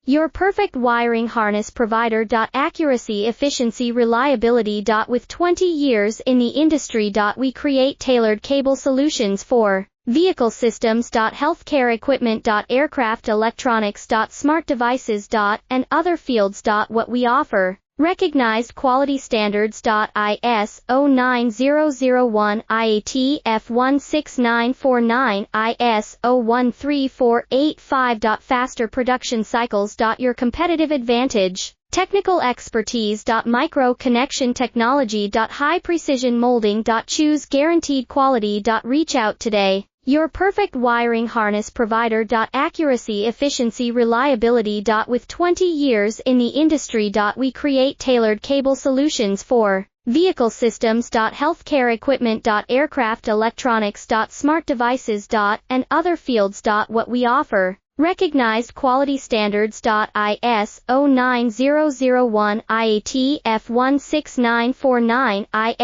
Your perfect wiring harness provider. Accuracy, efficiency, reliability. With 20 years in the industry. We create tailored cable solutions for vehicle systems. Healthcare equipment. Aircraft electronics. Smart devices. And other fields. What we offer. Recognized quality standards. ISO 9001, IAT F16949, ISO 13485. Faster production cycles. Your competitive advantage. Technical expertise. Micro connection technology. High precision molding. Choose guaranteed quality. Reach out today. Your perfect wiring harness provider. Accuracy, efficiency, reliability. With 20 years in the industry. We create tailored cable solutions for vehicle systems. Healthcare equipment. Aircraft electronics. Smart devices. And other fields. What we offer. Recognized quality standards. ISO 9001, IAT F16949, IS